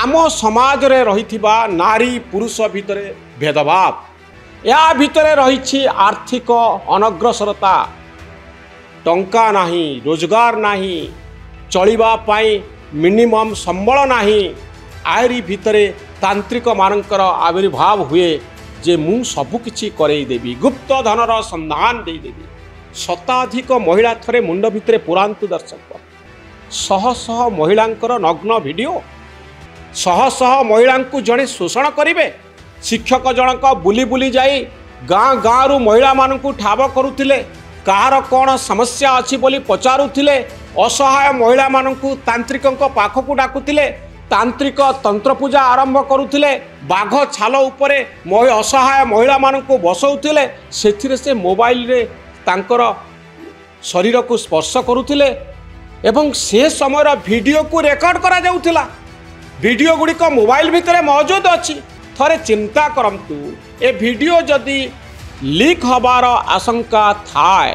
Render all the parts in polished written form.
आम समाज रे रहिथिबा नारी पुरुष भितर भेदभाव या भितर रही आर्थिक अनग्रसरता टंका नाही रोजगार नाही चलिबा पाई मिनिमम संबल नाही आयरी भितरे तांत्रिक मानकर आविर्भाव हुए जे मु सबु किछि करई देबी गुप्त धनर संधान दे देबी शताधिक महिला थरे मुंड भितरे पुरांतु दर्शक शह शह महिलांकर नग्न वीडियो शह शह महिला जड़े शोषण करेंगे शिक्षक जनक बुली बुली जाई गाँ गाँ रु महिला मानू ठाब करुले कहार कौन समस्या अच्छी बोली पचारुले असहाय महिला मानू तांत्रिक पाखक डाकुले तांत्रिक तंत्र पूजा आरंभ करुले बाघ छाल उपरे असहाय महिला मानू बसौले से मोबाइल रे तांकर शरीर को स्पर्श करुले एवं से समय वीडियो को रेकर्ड करा जाउथिला वीडियो गुड़िक मोबाइल भितर मौजूद अच्छी थरे चिंता करंतु ए वीडियो जदि लीक हबार आशंका थाए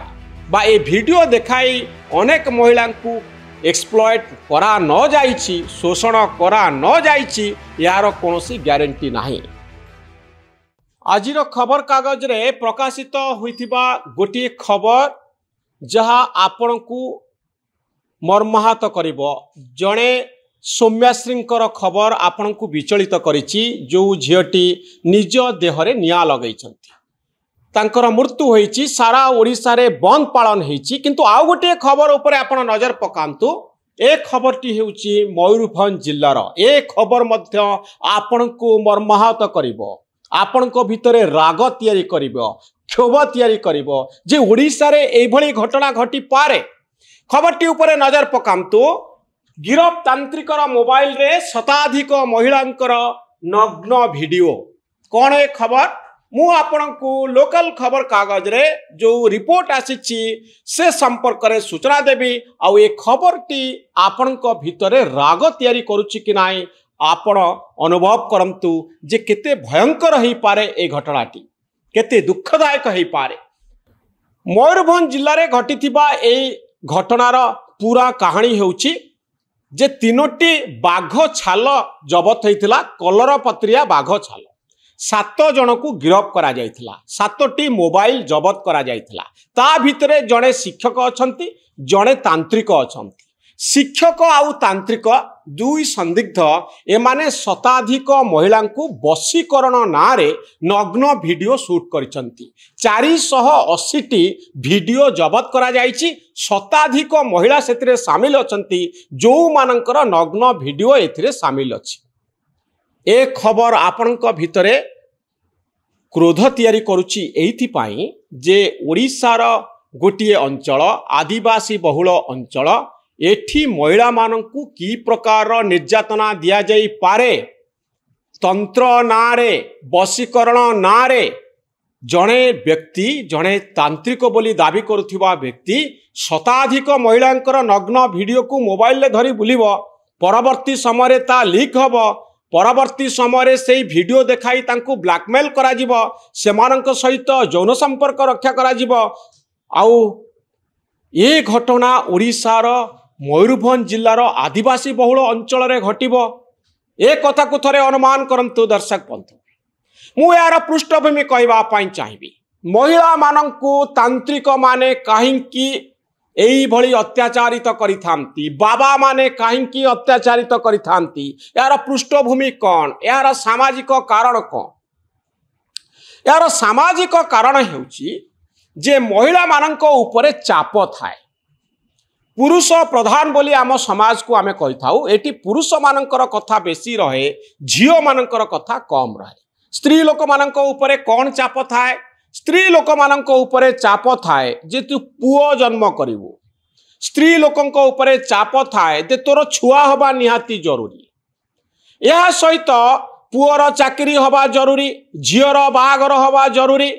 बा ए वीडियो देखाई अनेक महिला को एक्सप्लॉइट करा न जाइछि शोषण करा न जाइछि यार कोनोसी ग्यारंटी नाही। आजिर खबर कागज रे प्रकाशित होइथिबा गोटे खबर जहाँ आपण को मर्माहत करिबो जणे सौम्याश्रींकर खबर आपण को विचलित करिछि जो झीटी निज देहरे निया लगैछंती तांकर मृत्यु होईछि सारा ओडिसा रे बंद पालन होईछि किंतु आउ गोटे खबर ऊपर आपण नजर पकांतु ए खबरटी हेउछि मयूरभंज जिल्लार ए खबर मध्य आपण को मर्माहत करिवो आपण को भितरे राग तयारी करिवो क्षोभ तयारी करिवो जे ओडिसा रे एई भली घटना घटी पारे खबरटी ऊपर नजर पकांतु गिरफ तांत्रिकर मोबाइल रे शताधिक महिलांकर नग्न वीडियो कौन ए खबर मु आपण को लोकल खबर कागज रे जो रिपोर्ट आसीछि से संपर्क रे सूचना देबी आउ ए खबरटी आपण को भितरे राग तयारी करूछि कि नाही आपण अनुभव करंतु जे केते भयंकर होई पारे ए घटनाटी केते दुखदायक होई पारे। मयूरभंज जिल्ला रे घटिथिबा ए घटनार पूरा कहानी हेउछि जे तीनोटी बाघ छाल जबत होइथिला कलर पत्रिया बाघ छाल 7 जन को गिरफ करा जाइथिला 7टी मोबाइल जबत करा जाइथिला ता भितरे जड़े शिक्षक अछंती जड़े तांत्रिक अछंती शिक्षक आउ तांत्रिक दुई संदिग्ध एमाने शताधिक महिला को बशीकरण नारे नग्न वीडियो शूट करिसंती 480टी वीडियो जबत करा जाइछि शताधिक महिला सेतिरे शामिल अछंती जो मानकर नग्न वीडियो एथिरे शामिल अछि। ए खबर आपणक भितरे क्रोध तयारी करुछि एइथि पाई जे ओडिसार गोटिए अंचल आदिवासी बहुल अंचल एठी महिला मानकु की प्रकार निर्यातना दिया जाई पारे तंत्र नारे बशीकरण नारे जड़े व्यक्ति जड़े तांत्रिक बोली दाबी करुथिबा व्यक्ति शताधिक महिलांकर नग्न वीडियो को मोबाइल रे धरी बुलिबो परवर्ती समय ता लीक हबो परवर्ती समय से वीडियो देखाई तांकु ब्लैकमेल करा जिवो सेमानक सहित यौन संपर्क रक्षा करा जिवो आउ ये घटना ओडिसार मयूरभंज जिल्लार आदिवासी बहुल अंचल रे घटिबो ए कथा को थरे अनुमान करंतु दर्शक बंधु मु यार पृष्ठभूमि कहबा पाई चाहिबी महिला मानंकु तांत्रिक माने काहींकी एई भली अत्याचारित करिथांती बाबा माने काहींकी अत्याचारित करिथांती यार पृष्ठभूमि कौन यार सामाजिक कारण कौन यार सामाजिक कारण हेउची जे महिला मानंक ऊपर चाप थाए पुरुष प्रधान बोली आम समाज को आमे कहि थाउ एटी पुरुष मानंकर कथा बेसी रहे झियो मानंकर कथा कम रहे स्त्री लोक मानंक ऊपर कौन चाप थाए स्त्री लोक मानंक ऊपर चाप थाए जे तू पुओ जन्म करिवु स्त्री लोकंक ऊपर चाप थाए जे तोर छुआ हबा निहाती जरूरी या सहित पुओर चाकरी हबा जरूरी झियोर बाहागर हबा जरूरी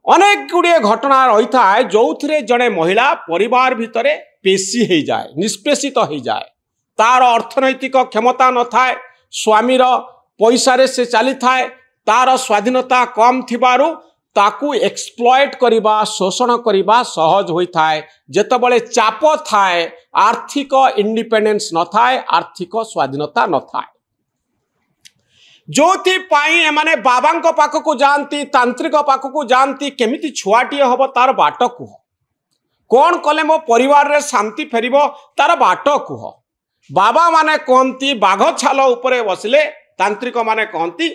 अनेक गुड़िए घटना रही था जो थे जड़े महिला परिवार भितरे पेशी हो जाए निष्पेषित हो जाए तार अर्थनैतिक क्षमता न थाए स्वामीर पैसा से चली थाए तार स्वाधीनता कम थिबारु ताकू एक्सप्लॉइट करिबा शोषण करिबा सहज होई थाए जेतबेले चाप थाए आर्थिक इंडिपेंडेंस न थाए आर्थिक स्वाधीनता न थाए जोथिपाई एमाने बाबांको पाखकु जाती तांत्रिक पाखकु जाती केमिति छुआटी हम तार बाट कुह कौन कले मो परिवार रे शांति फेरिबो तार बाट कुह। बाबा माने कहती बाघ छाल उपरे बसिले तांत्रिक माने कहती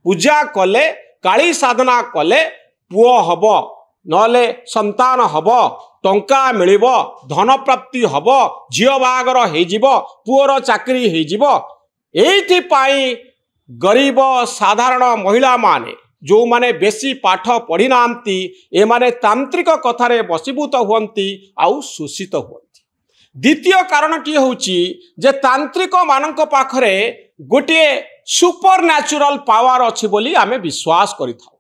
पूजा कले काली साधना कले पुओ हब नले संतान हब टंका मिलिब धन प्राप्ति हब झियो बागर हेजिब पुओर चाकरी हेजिब। एइथिपाई गरीब साधारण महिला माने जो माने बेसी पाठ पढ़ी नांती ए माने तांत्रिक कथारे बसीभूत हुअंती आउ शोषित हुअंती। द्वितीय कारणटी होउची जे तांत्रिक मानक पाखरे गोटे सुपर न्याचुरल पावर अछि बोली आमे विश्वास करिथाउ।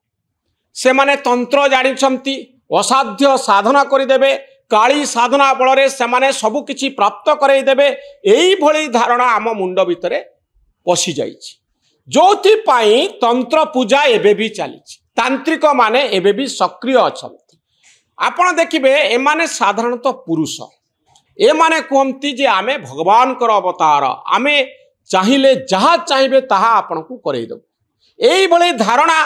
से माने तंत्र जानिछंती असाध्य साधना करिदेबे काली साधना बଳରେ ସେମାନେ ସବୁ କିଛି ପ୍ରାପ୍ତ କରାଇ ଦେବେ ଏଇ ଭଳି ଧାରଣା ଆମ ମୁଣ୍ଡ ଭିତରେ ପଶି ଯାଇଛି ଯୋଉଥିପାଇଁ ତନ୍ତ୍ର ପୂଜା ଏବେ ବି ଚାଲିଛି ତାନ୍ତ୍ରିକ ମାନେ ଏବେ ବି ସକ୍ରିୟ ଅଛନ୍ତି। ଆପଣ ଦେଖିବେ ଏମାନେ ସାଧାରଣତଃ ପୁରୁଷ ଏମାନେ କୁହନ୍ତି ଯେ ଆମେ ଭଗବାନଙ୍କର ଅବତାର ଆମେ ଚାହିଁଲେ ଯାହା ଚାହିଁବେ ତାହା ଆପଣଙ୍କୁ କରାଇ ଦେବୁ। ଏଇ ଭଳି ଧାରଣା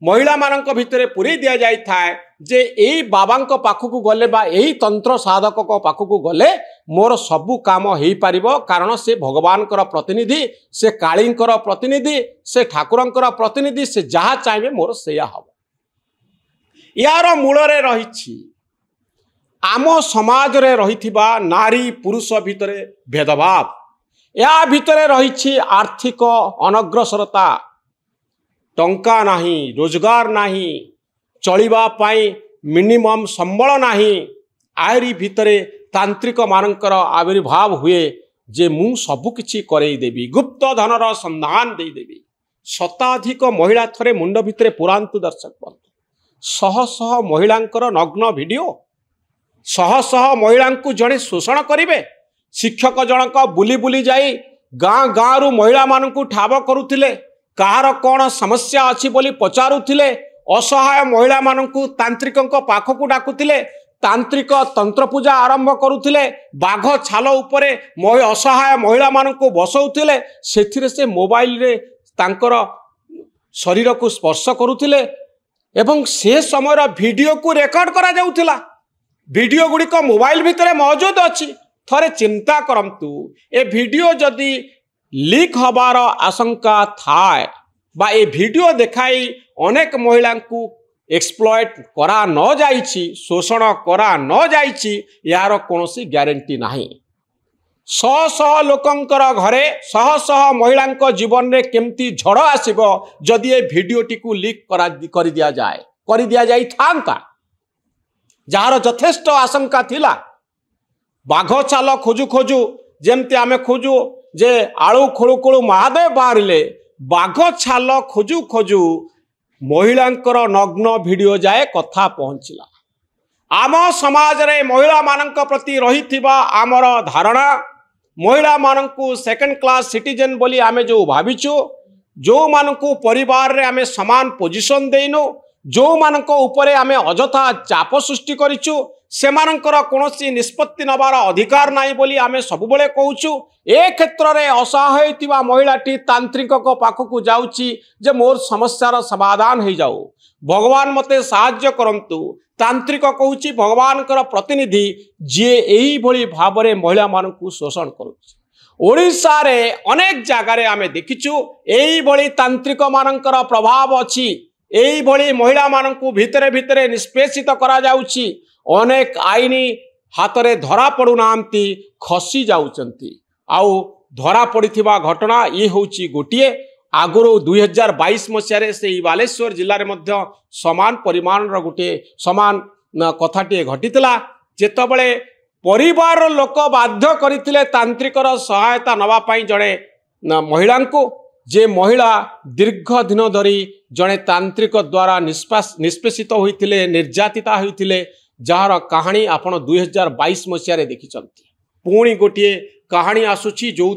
महिला मानक भितरे पूरी दिया जाई थाए जे एई बाबांक पाखकु गले बा एई तंत्र साधक को पाखकु गले मोर सबु काम हेई पारिबो कारण से भगवानकर प्रतिनिधि से कालींकर प्रतिनिधि से ठाकुरंकर प्रतिनिधि से जहा चाहे मोर सेया हबो। यार मूल रे रहिछि आम समाज रे रहिथिबा नारी पुरुष भितरे भेदभाव या भितरे रहिछि आर्थिक अनग्रसरता टंका नाही रोजगार नाही चलिबा पाई मिनिमम संबल नाही आयरी भितरे तांत्रिक मानकर आविर्भाव हुए जे मु सबु किछि करई देबी गुप्त धनर संधान दे देबी। शताधिक महिला थरे मुंड भितरे पुरांतु दर्शक बंधु शह शह महिलांकर नग्न वीडियो शह शह महिलांकु जड़े शोषण करिवे। शिक्षक जनक बुली बुली जाई गाँ गाँ रु महिला मानकु ठाब करुथिले कहार कौन समस्या अच्छी बोली पचारुथिले असहाय महिला मानकु तांत्रिकंक पाखकु डाकुथिले तांत्रिक तंत्र पूजा आरंभ करुथिले बाघ छाल उपरे असहाय महिला मानकु बसौथिले सेथिरे से मोबाइल रे तांकर शरीर को स्पर्श करुथिले एवं से समय वीडियो को रेकॉर्ड करा जाउथिला। वीडियो गुडी को मोबाइल भितरे मौजूद अछि। थरे चिंता करंतु ए वीडियो जदि लीक हबार आशंका थाए बा ए वीडियो देखाई अनेक महिला को एक्सप्लॉइट करा न जाइछि शोषण करा न जाइछि यार कोनोसी ग्यारंटी नाही। शह शह लोकंकर घरे शह शह महिला जीवन में केमती झड़ आसिबो जदि ए वीडियोटी को लीक कर दिया जाई थांता जार यथेष्ट आशंका थिला। बाघ चाल खोजु खोजु जेमती आमे खोजु जे आलू खोलु खोलु महादेव बाहरिले बाघ छाल खोजु खोजु महिलांकर नग्न वीडियो जाए कथा पहुंचला। आम समाज रे महिला मानक प्रति रहिथिबा आमर धारणा महिला मानकु सेकंड क्लास सिटीजन बोली आमे जो भाविचु जो मानकु परिवार रे आमे समान पोजीशन देइनु जो मानक उपरे आमे अजथा चाप सृष्टि करिचु सेमानंकर कोनोसी निष्पत्ति नबार अधिकार नाही बोली आमे सबुबले कहूचु। ए क्षेत्र रे असहाय थिबा महिलाटी तांत्रिक को पाखकु जाउची जे मोर समस्यार समाधान हे जाऊ भगवान मते साहाय्य करंतु। तांत्रिक कहूची भगवानकर प्रतिनिधि जे एही भली भाबरे महिला मानकु शोषण करूची। ओडिशा रे अनेक जगार आमे देखिचु एही भली तांत्रिक मानकर प्रभाव अछि। एही भली महिला मानकु भितरे भितरे निष्पेषित करा जाउची। अनेक आईनी हाथ में धरा पड़ू नांती खसी जाउचंती आउ धरा पड़िथिबा घटना ये होची गोटिए आगुरु 2022 मसीह से बालेश्वर जिले में मध्य समान परिमाण गोटे समान कथाटे घटीला जेतबले परिवार लोक बाध्य करथिले तांत्रिकर सहायता नवा पाई जड़े महिला को जे महिला दीर्घ दिन धरी जड़े तांत्रिक द्वारा निष्पेषित होइथिले निर्यातिता होइथिले जार कहानी आपण 2022 मसीह देखिचंती। पुणी गोटे कहानी आसुची जो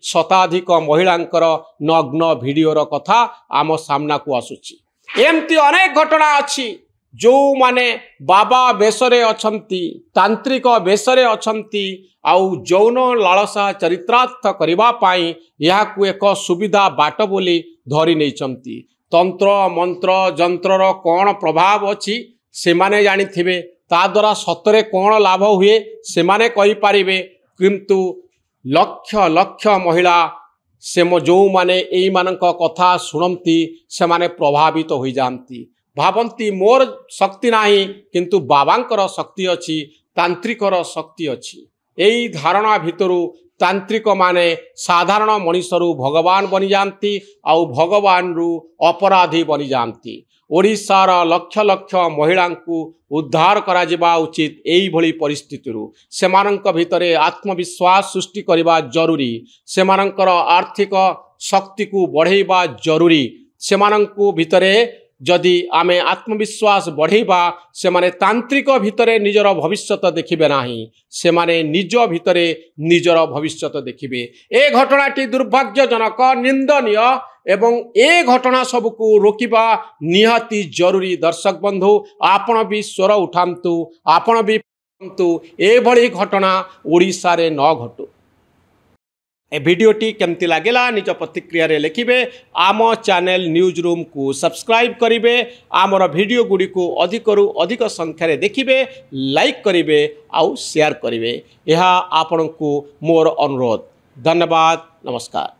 शताधिक महिलांकर नग्न वीडियोर कथा आम सामना को आसुची। एमती अनेक घटना अच्छी जो माने बाबा बेसरे अछंती तांत्रिक बेसरे अछंती आउ जौन लालसा चरित्रार्थ करबा पाई याकु एक सुविधा बाट बोली धरी नैचंती। तंत्र मंत्र जंत्रर कौन प्रभाव अछि से माने जानी थिबे, ता द्वारा सतरे कौन लाभ हुए से माने कहि पारिबे। किंतु लक्ष लक्ष महिला से जो माने एई मानक कथा सुनती से माने प्रभावित हो जाती, भावंती मोर शक्ति नाही किंतु बाबांकर शक्ति अछि, तांत्रिकर शक्ति अछि। एई धारणा भितरु तांत्रिक माने साधारण मनुष्यरु भगवान बनी जाती आउ भगवान रु अपराधी बनी जाती। ओडिशार लक्ष लक्ष महिला को उद्धार करा जिबा उचित। एई भली परिस्थिति सेमानंक भितरे आत्मविश्वास सृष्टि करबा जरूरी, सेमानंकर आर्थिक शक्ति को बढ़ेबा जरूरी। सेमानंकु भितरे जदि आमे आत्मविश्वास बढ़ेबा सेमाने तांत्रिक भितरे निजर भविष्यत देखिबे नाही, सेमाने निज भितरे निजर भविष्यत देखिबे। ए घटनाटी दुर्भाग्यजनक निंदनीय एवं ए घटना सबको रोकिबा निहाती जरूरी। दर्शक बंधु आपण भी स्वर उठांतु, आपण भी ए भली घटना ओडिशा रे न घटू। ए भिडियोटी केमती लागेला निज प्रतिक्रिया रे लिखिबे। आम चैनल न्यूज रूम को सब्सक्राइब करिवे, आमर भिडियो गुडी को अधिकरु अधिक संख्या रे देखिबे, लाइक करिवे आउ शेयर करिवे। यह आपन को मोर अनुरोध। धन्यवाद, नमस्कार।